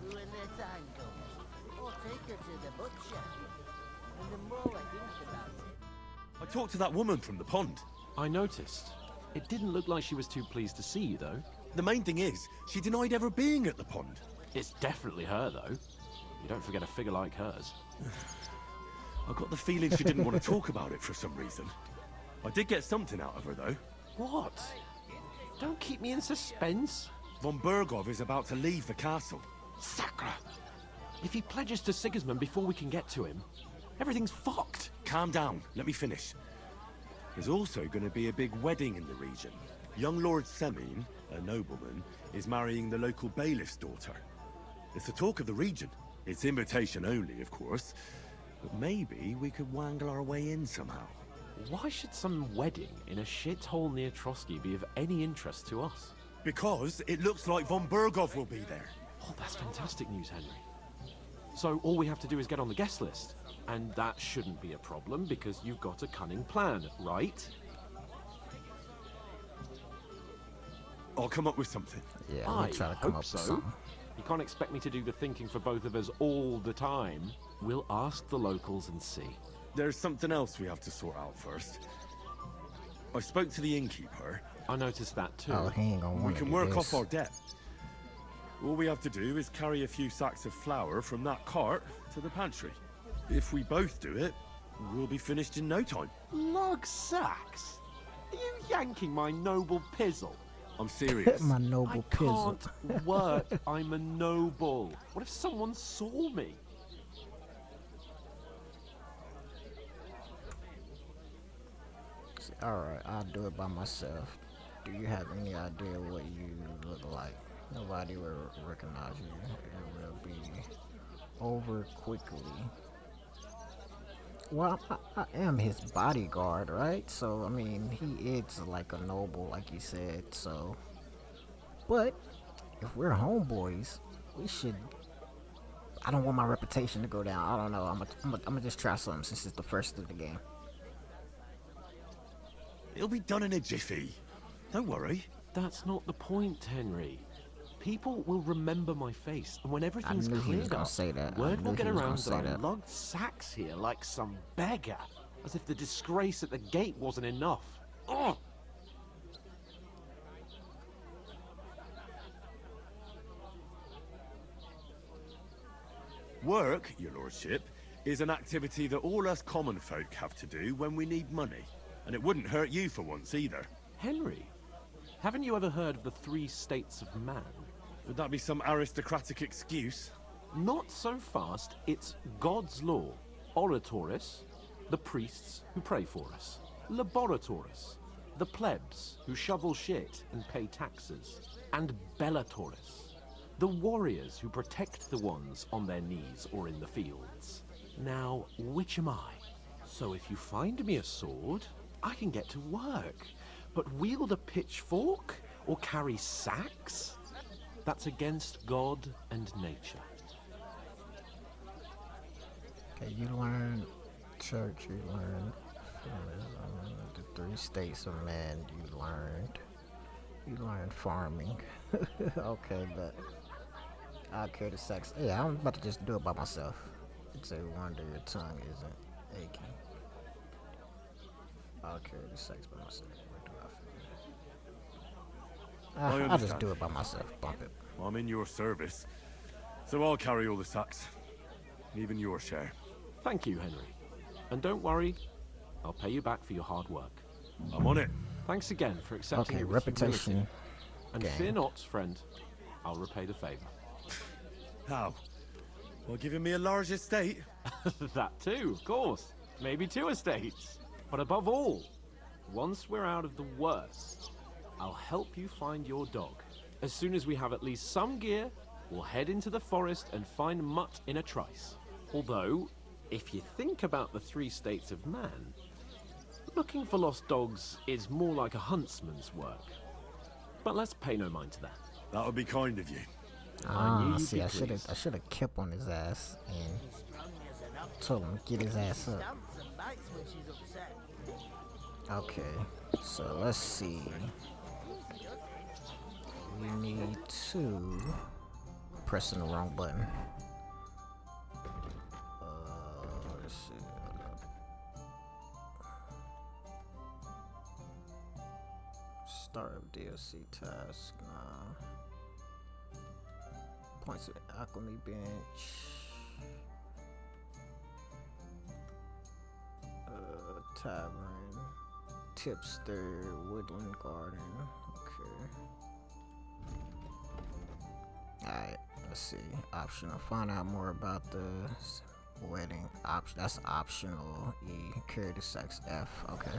Ruin their time goes, or take her to the butcher. And the more I think about it, I talked to that woman from the pond. I noticed. It didn't look like she was too pleased to see you, though. The main thing is, she denied ever being at the pond. It's definitely her, though. You don't forget a figure like hers. I got the feeling she didn't want to talk about it for some reason. I did get something out of her, though. What? Don't keep me in suspense. Von Bergov is about to leave the castle. Sacre! If he pledges to Sigismund before we can get to him, everything's fucked. Calm down, let me finish. There's also going to be a big wedding in the region. Young Lord Semin, a nobleman, is marrying the local bailiff's daughter. It's the talk of the region. It's invitation only, of course. But maybe we could wangle our way in somehow. Why should some wedding in a shithole near Trotsky be of any interest to us? Because it looks like Von Bergov will be there. Oh, that's fantastic news, Henry. So all we have to do is get on the guest list. And that shouldn't be a problem because you've got a cunning plan, right? I'll come up with something. Yeah, I try to come hope up so. with something. You can't expect me to do the thinking for both of us all the time. We'll ask the locals and see. There's something else we have to sort out first. I spoke to the innkeeper. I noticed that too. Oh, he ain't gonna We want can work off our debt. All we have to do is carry a few sacks of flour from that cart to the pantry. If we both do it, we'll be finished in no time. Lug sacks? Are you yanking my noble pizzle? I'm serious. My noble I pizzle. can't work. I'm a noble. What if someone saw me? Alright, I'll do it by myself. Do you have any idea what you look like? Nobody will recognize you. It will be over quickly. Well, I am his bodyguard, right? So, I mean, he is like a noble, like you said, so. But, if we're homeboys, we should. I don't want my reputation to go down. I don't know. I'm gonna just try something since it's the first of the game. It'll be done in a jiffy. Don't worry. That's not the point, Henry. People will remember my face, and when everything's I knew he was cleared gonna up, say that. word will get around that I that. lugged sacks here like some beggar, as if the disgrace at the gate wasn't enough. Ugh! Work, your lordship, is an activity that all us common folk have to do when we need money. And it wouldn't hurt you for once either. Henry, haven't you ever heard of the 3 states of man? Would that be some aristocratic excuse? Not so fast. It's God's law. Oratoris, the priests who pray for us. Laboratoris, the plebs who shovel shit and pay taxes. And Bellatoris, the warriors who protect the ones on their knees or in the fields. Now, which am I? So if you find me a sword, I can get to work. But wield a pitchfork or carry sacks? That's against God and nature. Okay, you learn church, you learn the 3 states of man, you learned farming. Okay, but I'll carry the sacks. Yeah, I'm about to just do it by myself. It's a wonder your tongue isn't aching. I'll carry the sacks by myself. I'll just do it by myself. Bump it. I'm in your service, so I'll carry all the sacks. Even your share. Thank you, Henry. And don't worry, I'll pay you back for your hard work. I'm on it. Thanks again for accepting Okay, it with reputation. humility. And Game. fear not, friend. I'll repay the favor. How? Well, giving me a large estate? That too, of course. Maybe 2 estates. But above all, once we're out of the worst, I'll help you find your dog. As soon as we have at least some gear, we'll head into the forest and find Mutt in a trice. Although, if you think about the 3 states of man, looking for lost dogs is more like a huntsman's work. But let's pay no mind to that. That would be kind of you. See, I should have kept on his ass and told him to get his ass up. Okay, so let's see. We need to pressing the wrong button. Let's see. Start of DLC task. Points of the Alchemy bench. Tavern. Tipster. Woodland garden. Okay. Alright, let's see. Optional. Find out more about the wedding. That's optional. E. Carry the sex. F. Okay.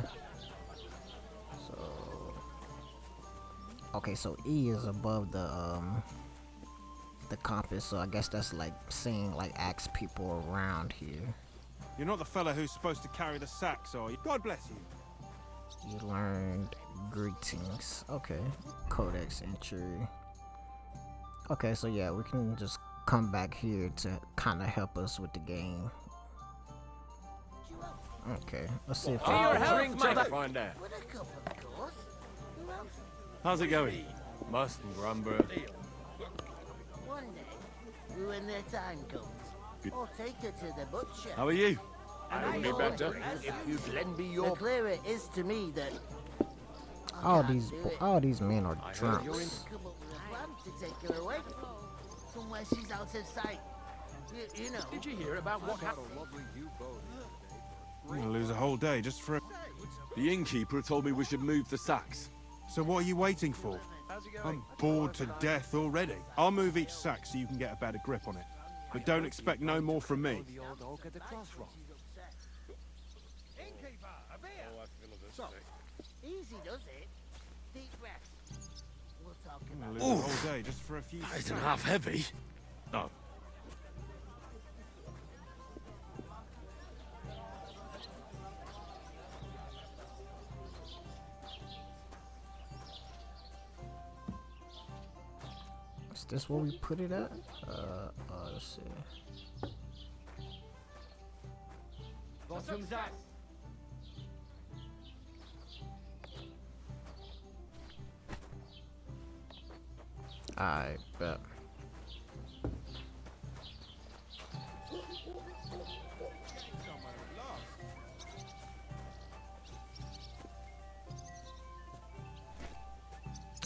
So E is above the compass, so I guess that's like saying, like, ask people around here. You're not the fella who's supposed to carry the sacks, are you? God bless you. You learned greetings. Okay. Codex entry. Okay, so yeah, we can just come back here to kind of help us with the game. Okay, let's see if find out. How's it going? Mustn't grumble. One day, when their time comes, I'll take her to the butcher. How are you? I'd be better if you'd lend me your... The clearer it is to me that... all these men are drunks. Come up with a plan to take her away. Somewhere she's out of sight. You know. Did you hear about what happened? I'm gonna lose a whole day just for a... The innkeeper told me we should move the sacks. So what are you waiting for? I'm bored to death already. I'll move each sack so you can get a better grip on it. But don't expect no more from me. Easy does it. Deep breath. We'll talk I'm about gonna lose a whole day just for a few... That isn't half heavy. No. Is this where we put it at? Let's see. Bottoms up. Alright, bet.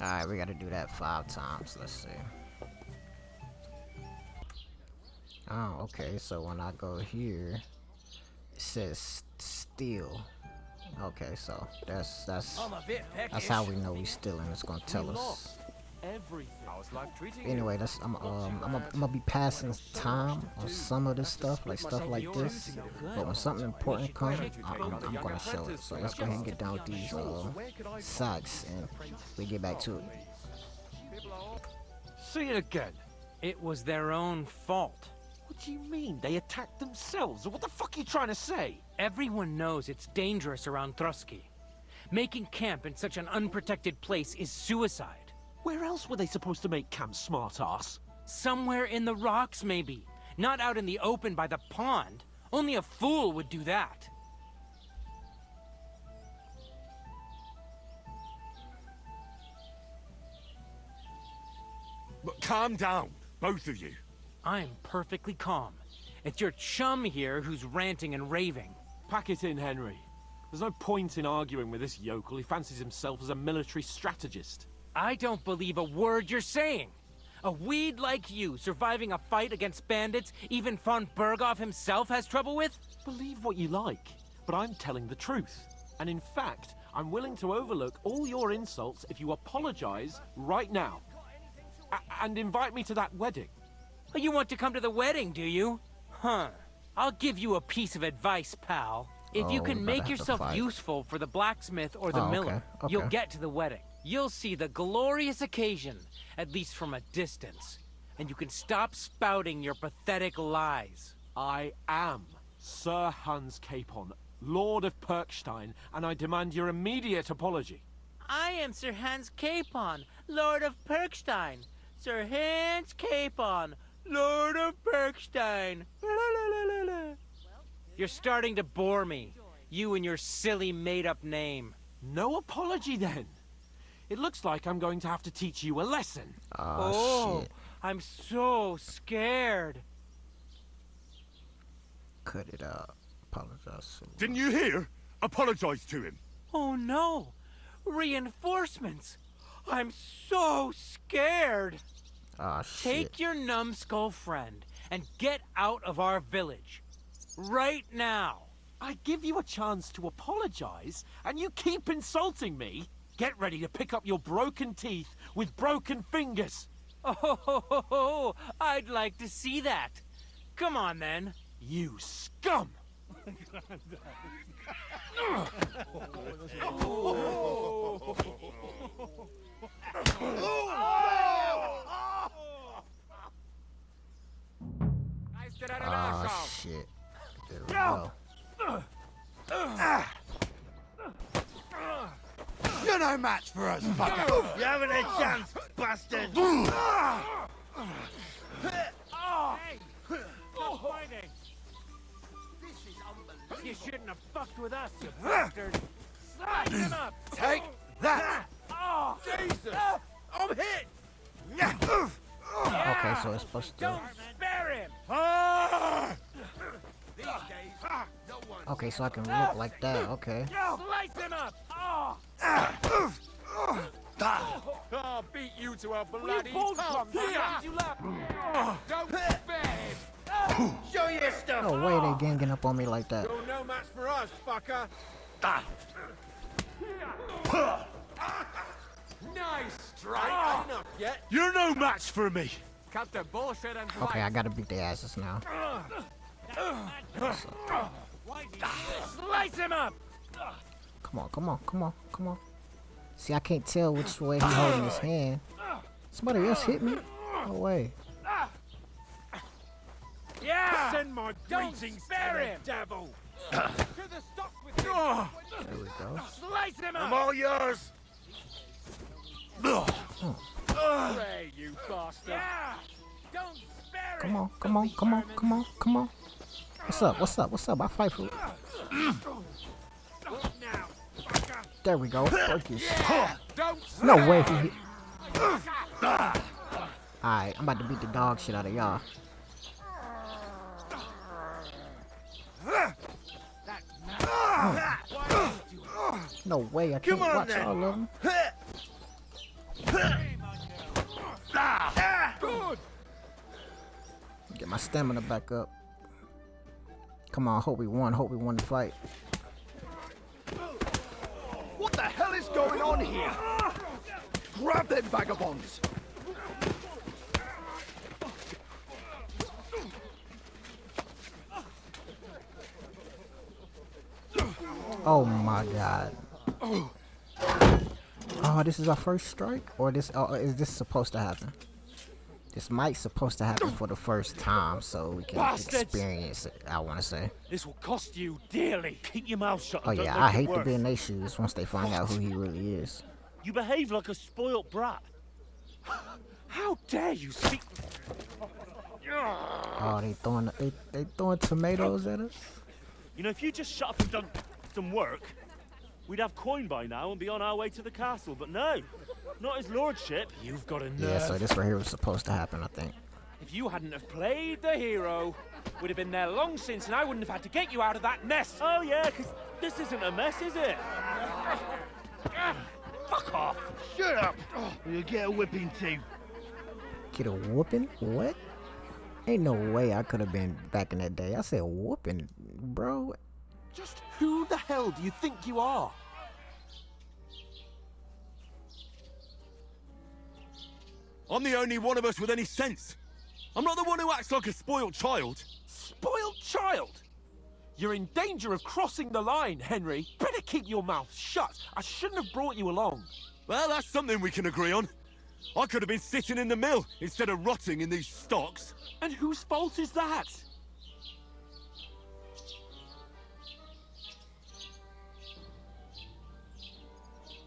Alright, we gotta do that 5 times. Let's see. Oh, okay. So when I go here, it says steal. Okay, so that's how we know we stealing. It's gonna tell us. Everything. How's life treating you? Anyway, that's I'm gonna be passing time on some of this stuff, like stuff like this. But when something important comes, I'm gonna show it. So let's go ahead and get down with these sacks, and we get back to it. See it again. It was their own fault. What do you mean? They attacked themselves? What the fuck are you trying to say? Everyone knows it's dangerous around Trotsky. Making camp in such an unprotected place is suicide. Where else were they supposed to make camp, smartass? Somewhere in the rocks, maybe. Not out in the open by the pond. Only a fool would do that. But calm down, both of you. I'm perfectly calm. It's your chum here who's ranting and raving. Pack it in, Henry. There's no point in arguing with this yokel. He fancies himself as a military strategist. I don't believe a word you're saying. A weed like you surviving a fight against bandits even von Berghoff himself has trouble with? Believe what you like, but I'm telling the truth. And in fact, I'm willing to overlook all your insults if you apologize right now. And invite me to that wedding. Oh, you want to come to the wedding, do you? Huh. I'll give you a piece of advice, pal. If you can make yourself useful for the blacksmith or the miller, you'll get to the wedding. You'll see the glorious occasion, at least from a distance. And you can stop spouting your pathetic lies. I am Sir Hans Capon, Lord of Perkstein, and I demand your immediate apology. I am Sir Hans Capon, Lord of Perkstein. Sir Hans Capon, Lord of Perkstein. You're starting to bore me. You and your silly made-up name. No apology, then. It looks like I'm going to have to teach you a lesson. Oh, shit. I'm so scared. Cut it out. Apologize. Didn't you hear? Apologize to him. Oh, no. Reinforcements. I'm so scared. Oh, shit. Take your numbskull friend and get out of our village. Right now. I give you a chance to apologize, and you keep insulting me? Get ready to pick up your broken teeth with broken fingers. Oh, I'd like to see that. Come on, then. You scum! Oh, shit. There we go. You're no match for us, fucker! You haven't a chance, bastard! You shouldn't have fucked with us, you bastard! Slice him up! Take that! Jesus! I'm hit! Okay, so it's supposed to... Don't spare him! Okay, so I can look like that, okay. Slice him up! I'll beat you to a Will bloody you both come? pulp. You laugh. Don't spare! Show your stuff! No way they ganging up on me like that. You're no match for us, fucker! Nice strike! Enough yet? You're no match for me. Cut the bullshit and Okay, I gotta beat their asses now. Slice him up! Come on, come on, come on, come on. See, I can't tell which way he's holding his hand. Somebody else hit me? No way. Yeah! Send my Don't greetings spare to the him! devil! To the stocks with him! There we go. Slice him up! I'm all yours! Pray, you bastard! Yeah! Don't spare Come him! on, come on, come on, come on, come on. What's up, what's up, what's up? I fight for it. There we go. Focus. No way he hit. Alright, I'm about to beat the dog shit out of y'all. No way, I can't watch all of them. Get my stamina back up. Come on, hope we won the fight. What the hell is going on here? Grab them vagabonds! Oh my god. Oh, this is our first strike? Or this? Oh, is this supposed to happen? This might supposed to happen for the first time, so we can experience it, I want to say. This will cost you dearly. Keep your mouth shut. Oh yeah, I hate to be in their shoes once they find out who he really is. You behave like a spoilt brat. How dare you speak? Oh, they throwing tomatoes at us? You know, if you just shut up and done some work, we'd have coin by now and be on our way to the castle. But no, not his lordship. You've got a nerve. Yeah, so this right here was supposed to happen, I think. If you hadn't have played the hero, we'd have been there long since, and I wouldn't have had to get you out of that mess. Oh yeah, because this isn't a mess, is it? Fuck off! Shut up! You'll get a whipping too. Get a whooping? What? Ain't no way I could have been back in that day. I said whooping, bro. Just who the hell do you think you are? I'm the only one of us with any sense. I'm not the one who acts like a spoiled child. Spoiled child? You're in danger of crossing the line, Henry. Better keep your mouth shut. I shouldn't have brought you along. Well, that's something we can agree on. I could have been sitting in the mill instead of rotting in these stocks. And whose fault is that?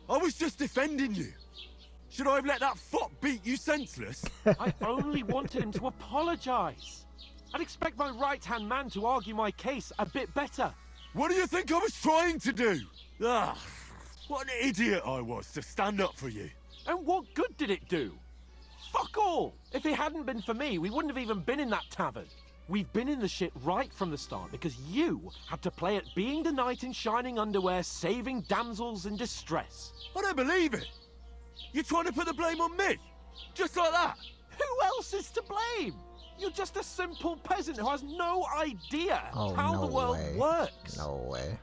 I was just defending you. Should I have let that fop beat you senseless? I only wanted him to apologize. I'd expect my right-hand man to argue my case a bit better. What do you think I was trying to do? Ah, what an idiot I was to stand up for you. And what good did it do? Fuck all! If it hadn't been for me, we wouldn't have even been in that tavern. We've been in the shit right from the start because you had to play at being the knight in shining underwear, saving damsels in distress. I don't believe it. You're trying to put the blame on me? Just like that? Who else is to blame? You're just a simple peasant who has no idea how the world works. No way.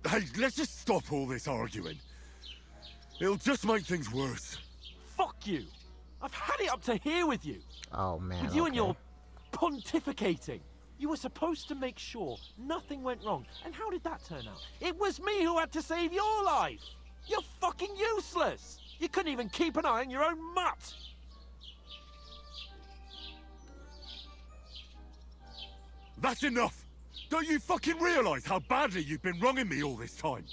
Hey, let's just stop all this arguing. It'll just make things worse. Fuck you! I've had it up to here with you. Oh, man. With you and your pontificating. You were supposed to make sure nothing went wrong. And how did that turn out? It was me who had to save your life. You're fucking useless. You couldn't even keep an eye on your own mutt. That's enough. Don't you fucking realise how badly you've been wronging me all this time?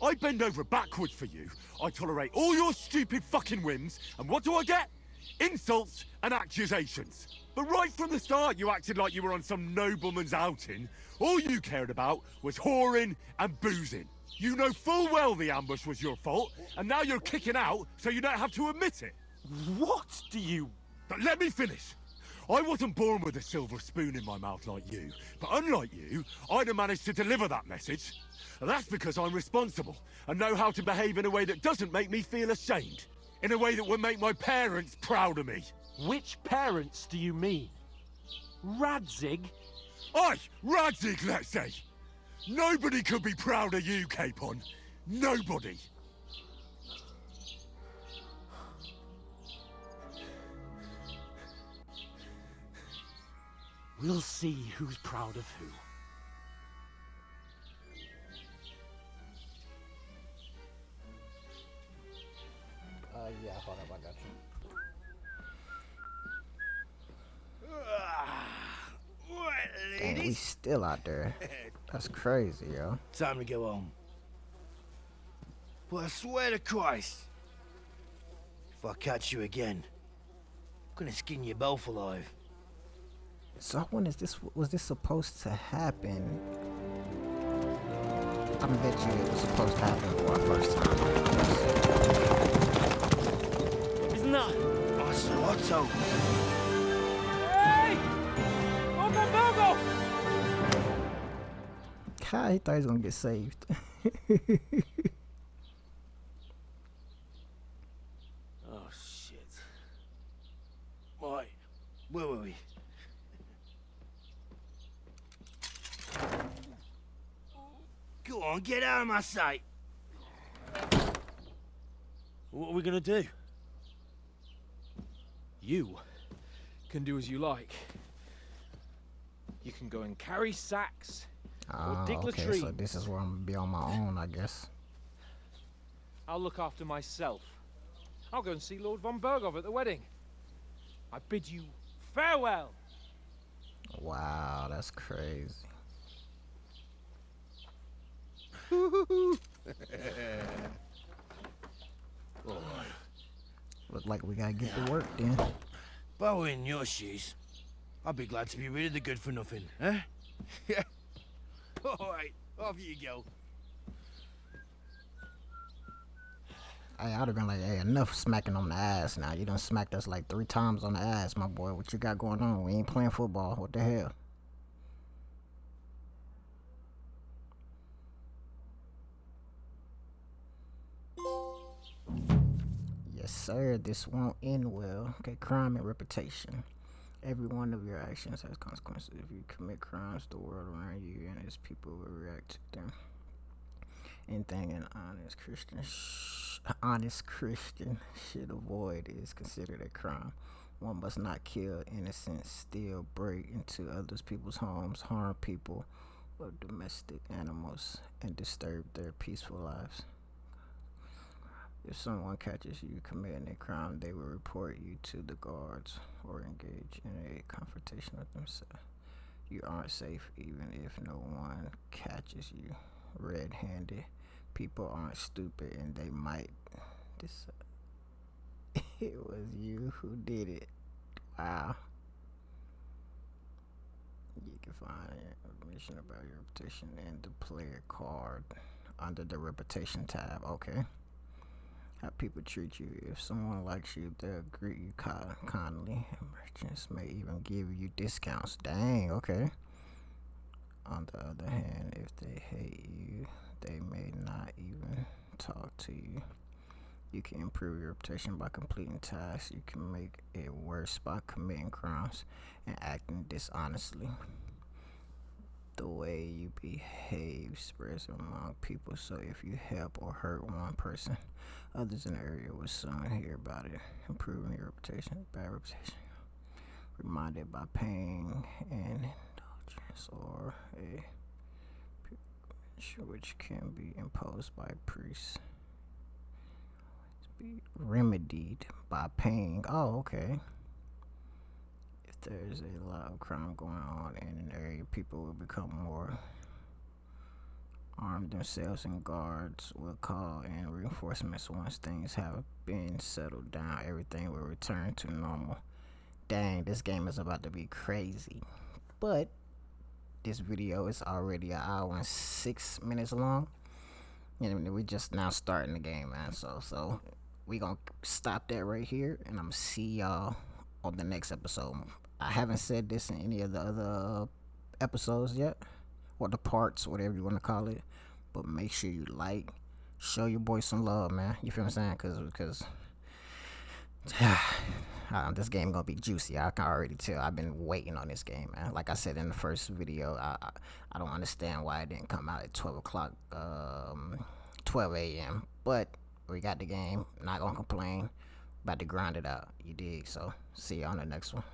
I bend over backwards for you. I tolerate all your stupid fucking whims. And what do I get? Insults and accusations. But right from the start, you acted like you were on some nobleman's outing. All you cared about was whoring and boozing. You know full well the ambush was your fault, and now you're kicking out so you don't have to admit it. What do you... But let me finish. I wasn't born with a silver spoon in my mouth like you, but unlike you, I'd have managed to deliver that message. And that's because I'm responsible and know how to behave in a way that doesn't make me feel ashamed. In a way that would make my parents proud of me. Which parents do you mean? Radzig? Aye, Radzig, let's say. Nobody could be proud of you, Capon. Nobody. We'll see who's proud of who. Yeah, hold up, I got you. Dang, we still out there. That's crazy, yo. Time to go home. But I swear to Christ, if I catch you again, I'm gonna skin you both alive. So when was this supposed to happen? I bet you it was supposed to happen for our first time. Isn't that? Otto. Hey! Bongo! God, he thought he was gonna get saved. Oh shit. Right, where were we? Go on, get out of my sight. What are we gonna do? You can do as you like. You can go and carry sacks, or dig okay, latrines. so this is where I'm gonna be on my own, I guess. I'll look after myself. I'll go and see Lord von Berghoff at the wedding. I bid you farewell. Wow, that's crazy. Look like we gotta get to work then. If I were in your shoes, I'd be glad to be rid of the good for nothing, eh? Yeah. Alright, off you go. Hey, I'd have been like, hey, enough smacking on the ass now. You done smacked us like 3 times on the ass, my boy. What you got going on? We ain't playing football. What the hell? Yes, sir. This won't end well. Okay, crime and reputation. Every one of your actions has consequences. If you commit crimes, the world around you and its people will react to them. Anything an honest Christian should avoid is considered a crime. One must not kill innocents, steal, break into others people's homes, harm people or domestic animals, and disturb their peaceful lives. If someone catches you committing a crime, they will report you to the guards or engage in a confrontation with themselves. You aren't safe even if no one catches you red-handed. People aren't stupid and they might decide it was you who did it. Wow. You can find information about your reputation in the player card under the reputation tab. Okay. How people treat you. If someone likes you, they'll greet you kindly. Merchants may even give you discounts. Dang, okay. On the other hand, if they hate you, they may not even talk to you. You can improve your reputation by completing tasks. You can make it worse by committing crimes and acting dishonestly. The way you behave spreads among people, so if you help or hurt one person, others in the area will soon hear about it. Improving your reputation, bad reputation. Reminded by paying an indulgence or a which can be imposed by priests. Be remedied by paying. Oh, okay. If there's a lot of crime going on in an area, people will become more armed themselves, and guards will call in reinforcements. Once things have been settled down, everything will return to normal. Dang, this game is about to be crazy. But this video is already an hour and 6 minutes long, and we just now starting the game, man. So we gonna stop that right here, and I'm gonna see y'all on the next episode. I haven't said this in any of the other episodes yet, or the parts, whatever you want to call it, but make sure you like, show your boy some love, man. You feel what I'm saying? Cause this game gonna be juicy. I can already tell. I've been waiting on this game, man. Like I said in the first video, I don't understand why it didn't come out at 12 a.m. But we got the game. Not gonna complain. About to grind it out. You dig? So see you on the next one.